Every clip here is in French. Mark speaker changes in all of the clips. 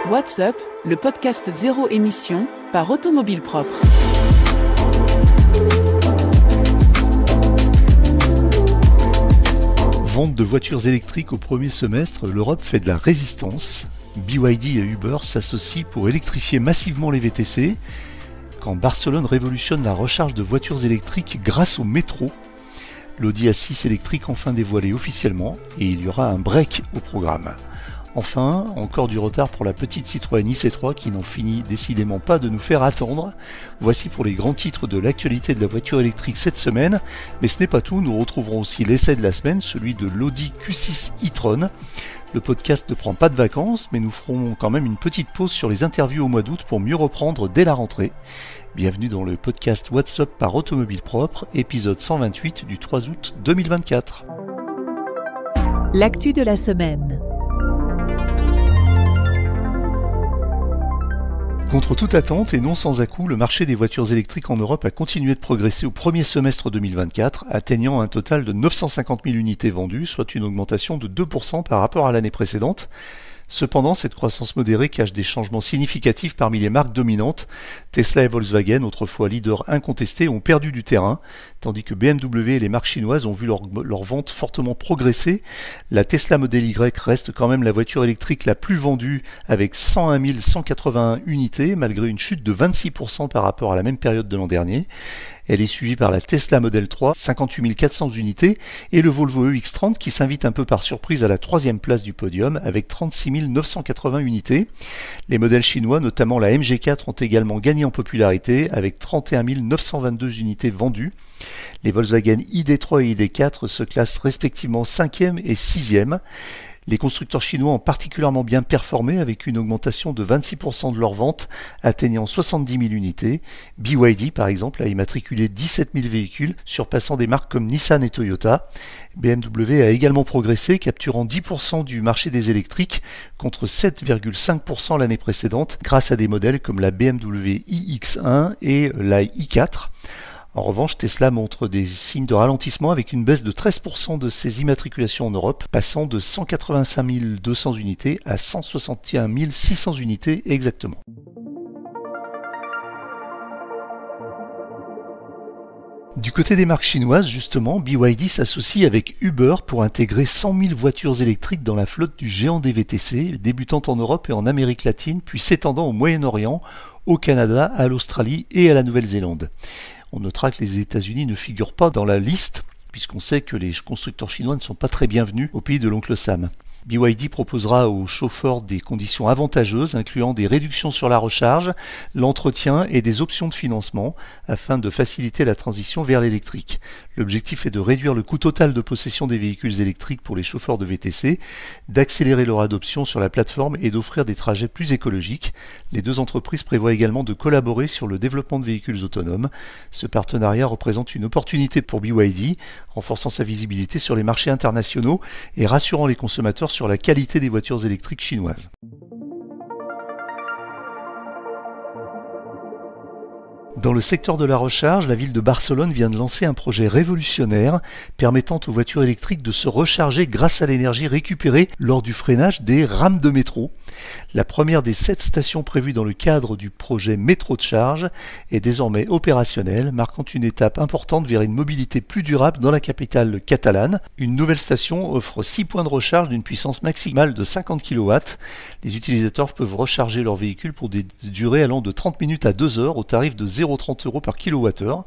Speaker 1: What's Up, le podcast zéro émission, par Automobile Propre.
Speaker 2: Vente de voitures électriques au premier semestre, l'Europe fait de la résistance. BYD et Uber s'associent pour électrifier massivement les VTC. Quand Barcelone révolutionne la recharge de voitures électriques grâce au métro. L'Audi A6 électrique enfin dévoilé officiellement et il y aura un break au programme. Enfin, encore du retard pour la petite Citroën IC3 qui n'en finit décidément pas de nous faire attendre. Voici pour les grands titres de l'actualité de la voiture électrique cette semaine. Mais ce n'est pas tout, nous retrouverons aussi l'essai de la semaine, celui de l'Audi Q6 e-tron. Le podcast ne prend pas de vacances, mais nous ferons quand même une petite pause sur les interviews au mois d'août pour mieux reprendre dès la rentrée. Bienvenue dans le podcast What's Up par Automobile Propre, épisode 128 du 3 août 2024.
Speaker 3: L'actu de la semaine.
Speaker 2: Contre toute attente et non sans à-coups, le marché des voitures électriques en Europe a continué de progresser au premier semestre 2024, atteignant un total de 950 000 unités vendues, soit une augmentation de 2% par rapport à l'année précédente. Cependant, cette croissance modérée cache des changements significatifs parmi les marques dominantes. Tesla et Volkswagen, autrefois leaders incontestés, ont perdu du terrain, tandis que BMW et les marques chinoises ont vu leur vente fortement progresser. La Tesla Model Y reste quand même la voiture électrique la plus vendue avec 101 181 unités, malgré une chute de 26% par rapport à la même période de l'an dernier. Elle est suivie par la Tesla Model 3, 58 400 unités, et le Volvo EX30 qui s'invite un peu par surprise à la troisième place du podium avec 36 980 unités. Les modèles chinois, notamment la MG4, ont également gagné en popularité avec 31 922 unités vendues. Les Volkswagen ID3 et ID4 se classent respectivement 5e et 6e. Les constructeurs chinois ont particulièrement bien performé avec une augmentation de 26% de leurs ventes, atteignant 70 000 unités. BYD, par exemple, a immatriculé 17 000 véhicules, surpassant des marques comme Nissan et Toyota. BMW a également progressé, capturant 10% du marché des électriques contre 7,5% l'année précédente, grâce à des modèles comme la BMW iX1 et la i4. En revanche, Tesla montre des signes de ralentissement avec une baisse de 13% de ses immatriculations en Europe, passant de 185 200 unités à 161 600 unités exactement. Du côté des marques chinoises, justement, BYD s'associe avec Uber pour intégrer 100 000 voitures électriques dans la flotte du géant des VTC, débutant en Europe et en Amérique latine, puis s'étendant au Moyen-Orient, au Canada, à l'Australie et à la Nouvelle-Zélande. On notera que les États-Unis ne figurent pas dans la liste, puisqu'on sait que les constructeurs chinois ne sont pas très bienvenus au pays de l'oncle Sam. BYD proposera aux chauffeurs des conditions avantageuses, incluant des réductions sur la recharge, l'entretien et des options de financement, afin de faciliter la transition vers l'électrique. L'objectif est de réduire le coût total de possession des véhicules électriques pour les chauffeurs de VTC, d'accélérer leur adoption sur la plateforme et d'offrir des trajets plus écologiques. Les deux entreprises prévoient également de collaborer sur le développement de véhicules autonomes. Ce partenariat représente une opportunité pour BYD, renforçant sa visibilité sur les marchés internationaux et rassurant les consommateurs sur la qualité des voitures électriques chinoises. Dans le secteur de la recharge, la ville de Barcelone vient de lancer un projet révolutionnaire permettant aux voitures électriques de se recharger grâce à l'énergie récupérée lors du freinage des rames de métro. La première des 7 stations prévues dans le cadre du projet Métro de Charge est désormais opérationnelle, marquant une étape importante vers une mobilité plus durable dans la capitale catalane. Une nouvelle station offre 6 points de recharge d'une puissance maximale de 50 kW. Les utilisateurs peuvent recharger leur véhicule pour des durées allant de 30 minutes à 2 heures au tarif de 0,30 € par kWh.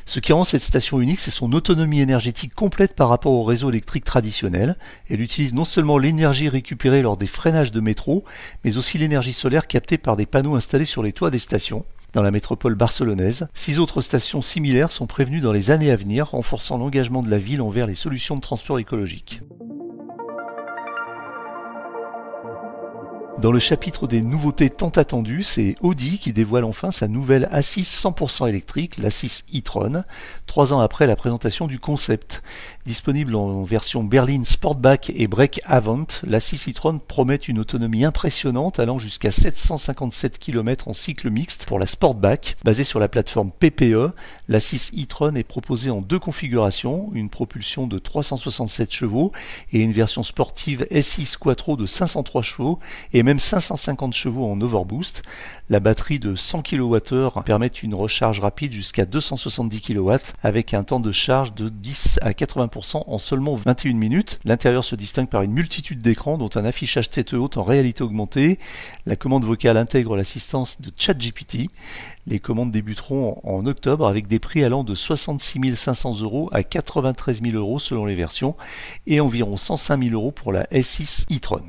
Speaker 2: Ce qui rend cette station unique, c'est son autonomie énergétique complète par rapport au réseau électrique traditionnel. Elle utilise non seulement l'énergie récupérée lors des freinages de métro, mais aussi l'énergie solaire captée par des panneaux installés sur les toits des stations. Dans la métropole barcelonaise, 6 autres stations similaires sont prévenues dans les années à venir, renforçant l'engagement de la ville envers les solutions de transport écologique. Dans le chapitre des nouveautés tant attendues, c'est Audi qui dévoile enfin sa nouvelle A6 100% électrique, l'A6 e-tron, 3 ans après la présentation du concept. Disponible en version berline Sportback et Break Avant, l'A6 e-tron promet une autonomie impressionnante allant jusqu'à 757 km en cycle mixte pour la Sportback. Basée sur la plateforme PPE, La 6 e-tron est proposée en deux configurations, une propulsion de 367 chevaux et une version sportive S6 Quattro de 503 chevaux et même 550 chevaux en overboost. La batterie de 100 kWh permet une recharge rapide jusqu'à 270 kW avec un temps de charge de 10 à 80% en seulement 21 minutes. L'intérieur se distingue par une multitude d'écrans dont un affichage tête haute en réalité augmentée. La commande vocale intègre l'assistance de ChatGPT. Les commandes débuteront en octobre avec des prix allant de 66 500 € à 93 000 € selon les versions et environ 105 000 € pour la S6 e-tron.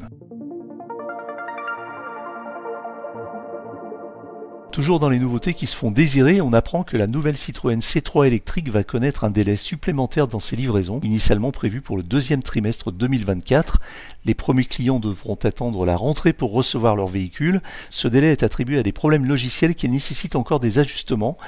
Speaker 2: Toujours dans les nouveautés qui se font désirer, on apprend que la nouvelle Citroën C3 électrique va connaître un délai supplémentaire dans ses livraisons, initialement prévu pour le deuxième trimestre 2024. Les premiers clients devront attendre la rentrée pour recevoir leur véhicule. Ce délai est attribué à des problèmes logiciels qui nécessitent encore des ajustements.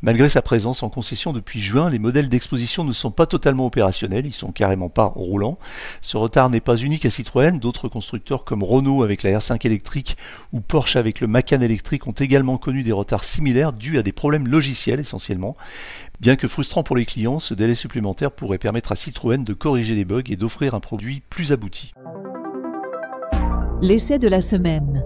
Speaker 2: Malgré sa présence en concession depuis juin, les modèles d'exposition ne sont pas totalement opérationnels, ils sont carrément pas roulants. Ce retard n'est pas unique à Citroën, d'autres constructeurs comme Renault avec la R5 électrique ou Porsche avec le Macan électrique ont également connu des retards similaires dus à des problèmes logiciels essentiellement. Bien que frustrant pour les clients, ce délai supplémentaire pourrait permettre à Citroën de corriger les bugs et d'offrir un produit plus abouti.
Speaker 3: L'essai de la semaine.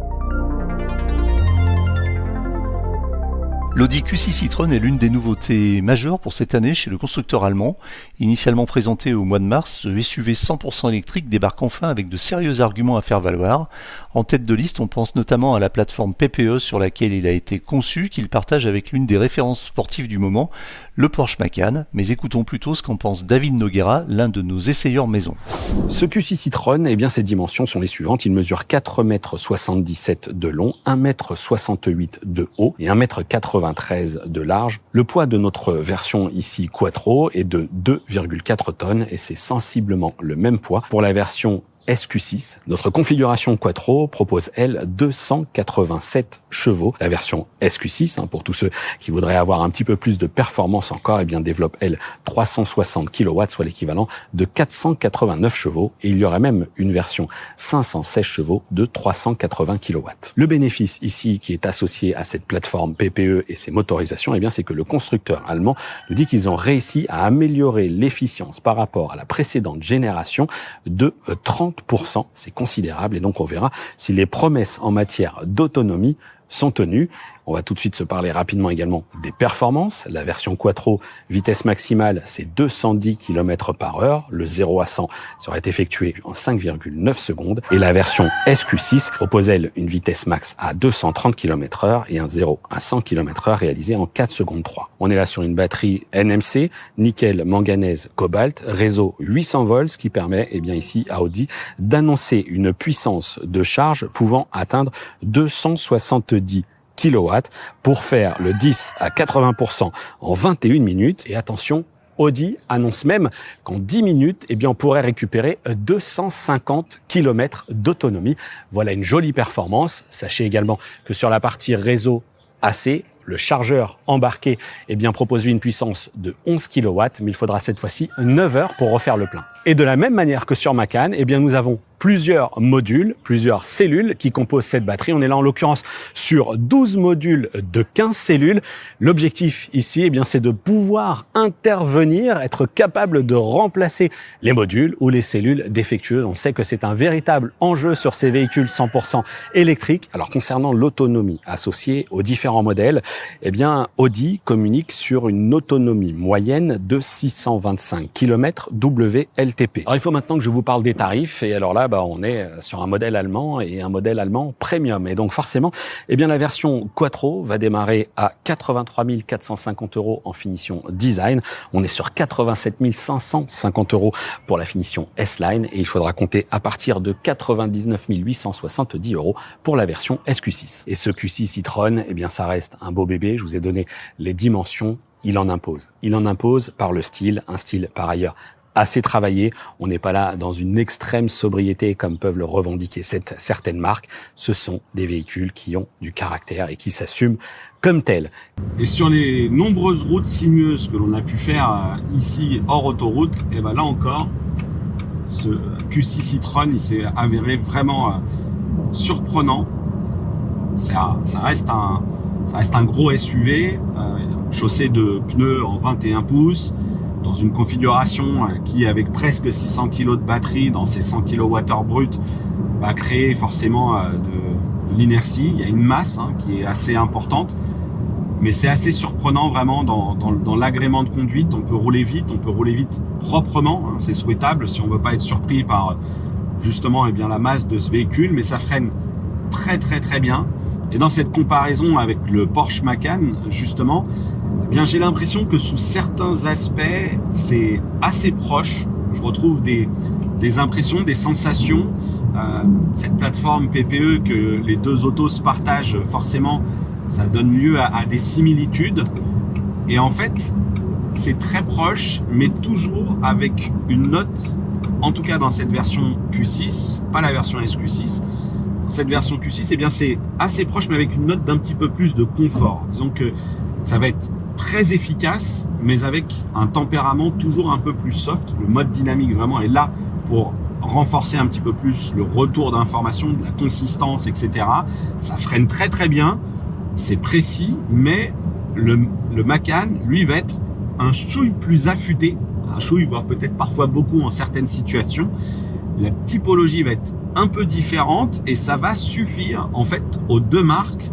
Speaker 2: L'Audi Q6 e-tron est l'une des nouveautés majeures pour cette année chez le constructeur allemand. Initialement présenté au mois de mars, ce SUV 100% électrique débarque enfin avec de sérieux arguments à faire valoir. En tête de liste, on pense notamment à la plateforme PPE sur laquelle il a été conçu, qu'il partage avec l'une des références sportives du moment, le Porsche Macan. Mais écoutons plutôt ce qu'en pense David Noguera, l'un de nos essayeurs maison.
Speaker 4: Ce Q6 e-tron, eh bien, ses dimensions sont les suivantes. Il mesure 4,77 m de long, 1,68 m de haut et 1,93 m de large. Le poids de notre version ici Quattro est de 2,4 tonnes et c'est sensiblement le même poids pour la version SQ6. Notre configuration Quattro propose, elle, 287 chevaux. La version SQ6, pour tous ceux qui voudraient avoir un petit peu plus de performance encore, eh bien, développe, elle, 360 kW, soit l'équivalent de 489 chevaux. Et il y aurait même une version 516 chevaux de 380 kW. Le bénéfice ici qui est associé à cette plateforme PPE et ses motorisations, eh bien, c'est que le constructeur allemand nous dit qu'ils ont réussi à améliorer l'efficience par rapport à la précédente génération de 30%. C'est considérable et donc on verra si les promesses en matière d'autonomie sont tenues. On va tout de suite se parler rapidement également des performances. La version Quattro, vitesse maximale, c'est 210 km/h. Le 0 à 100 sera effectué en 5,9 secondes. Et la version SQ6 propose, elle, une vitesse max à 230 km/h et un 0 à 100 km/h réalisé en 4 secondes 3. On est là sur une batterie NMC, nickel, manganèse, cobalt, réseau 800 volts, ce qui permet, eh bien, ici, à Audi, d'annoncer une puissance de charge pouvant atteindre 270 kW pour faire le 10 à 80% en 21 minutes. Et attention, Audi annonce même qu'en 10 minutes, eh bien, on pourrait récupérer 250 km d'autonomie. Voilà une jolie performance. Sachez également que sur la partie réseau AC, le chargeur embarqué, eh bien, propose une puissance de 11 kW, mais il faudra cette fois-ci 9 heures pour refaire le plein. Et de la même manière que sur Macan, eh bien, nous avons plusieurs modules, plusieurs cellules qui composent cette batterie. On est là en l'occurrence sur 12 modules de 15 cellules. L'objectif ici, eh bien, c'est de pouvoir intervenir, être capable de remplacer les modules ou les cellules défectueuses. On sait que c'est un véritable enjeu sur ces véhicules 100% électriques. Alors concernant l'autonomie associée aux différents modèles, eh bien, Audi communique sur une autonomie moyenne de 625 km WLTP. Alors il faut maintenant que je vous parle des tarifs et alors là, on est sur un modèle allemand et un modèle allemand premium. Et donc forcément, eh bien, la version Quattro va démarrer à 83 450 € en finition design. On est sur 87 550 € pour la finition S-Line et il faudra compter à partir de 99 870 € pour la version SQ6. Et ce Q6 e-tron, eh bien, ça reste un beau bébé. Je vous ai donné les dimensions. Il en impose. Il en impose par le style, un style par ailleurs assez travaillé. On n'est pas là dans une extrême sobriété comme peuvent le revendiquer certaines marques. Ce sont des véhicules qui ont du caractère et qui s'assument comme tels.
Speaker 5: Et sur les nombreuses routes sinueuses que l'on a pu faire ici hors autoroute, et ben là encore, ce Q6 e-tron, il s'est avéré vraiment surprenant. Ça reste un gros SUV. chaussée de pneus en 21 pouces, dans une configuration qui, avec presque 600 kg de batterie dans ses 100 kWh bruts, va créer forcément de l'inertie. Il y a une masse qui est assez importante, mais c'est assez surprenant vraiment dans l'agrément de conduite. On peut rouler vite proprement, c'est souhaitable si on ne veut pas être surpris par justement la masse de ce véhicule, mais ça freine très très très bien. Et dans cette comparaison avec le Porsche Macan, justement, j'ai l'impression que sous certains aspects, c'est assez proche. Je retrouve des impressions, des sensations. Cette plateforme PPE que les deux autos se partagent, forcément, ça donne lieu à des similitudes. Et en fait, c'est très proche, mais toujours avec une note, en tout cas dans cette version Q6, pas la version SQ6, cette version Q6, c'est assez proche, mais avec une note d'un petit peu plus de confort. Disons que ça va être très efficace, mais avec un tempérament toujours un peu plus soft. Le mode dynamique vraiment est là pour renforcer un petit peu plus le retour d'information, de la consistance, etc. Ça freine très très bien, c'est précis, mais le Macan, lui, va être un chouille plus affûté, un chouille, voire peut-être parfois beaucoup en certaines situations. La typologie va être un peu différente et ça va suffire en fait aux deux marques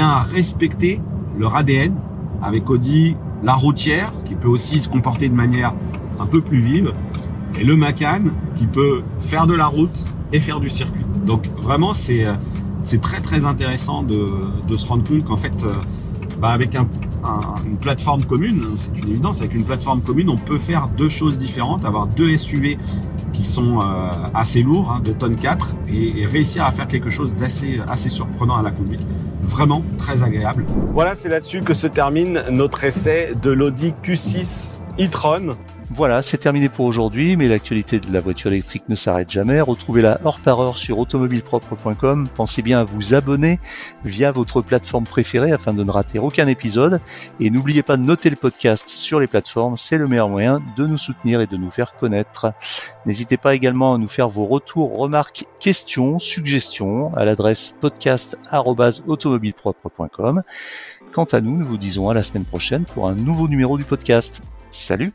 Speaker 5: à respecter leur ADN, avec Audi la routière qui peut aussi se comporter de manière un peu plus vive et le Macan qui peut faire de la route et faire du circuit. Donc vraiment c'est très très intéressant de se rendre compte qu'en fait avec une plateforme commune, c'est une évidence, avec une plateforme commune on peut faire deux choses différentes, avoir deux SUV qui sont assez lourds, 2 tonnes 4, et réussir à faire quelque chose assez surprenant à la conduite. Vraiment très agréable. Voilà, c'est là-dessus que se termine notre essai de l'Audi Q6 e-tron.
Speaker 2: Voilà, c'est terminé pour aujourd'hui, mais l'actualité de la voiture électrique ne s'arrête jamais. Retrouvez-la heure par heure sur automobilepropre.com. Pensez bien à vous abonner via votre plateforme préférée afin de ne rater aucun épisode. Et n'oubliez pas de noter le podcast sur les plateformes, c'est le meilleur moyen de nous soutenir et de nous faire connaître. N'hésitez pas également à nous faire vos retours, remarques, questions, suggestions à l'adresse podcast@automobilepropre.com. Quant à nous, nous vous disons à la semaine prochaine pour un nouveau numéro du podcast. Salut!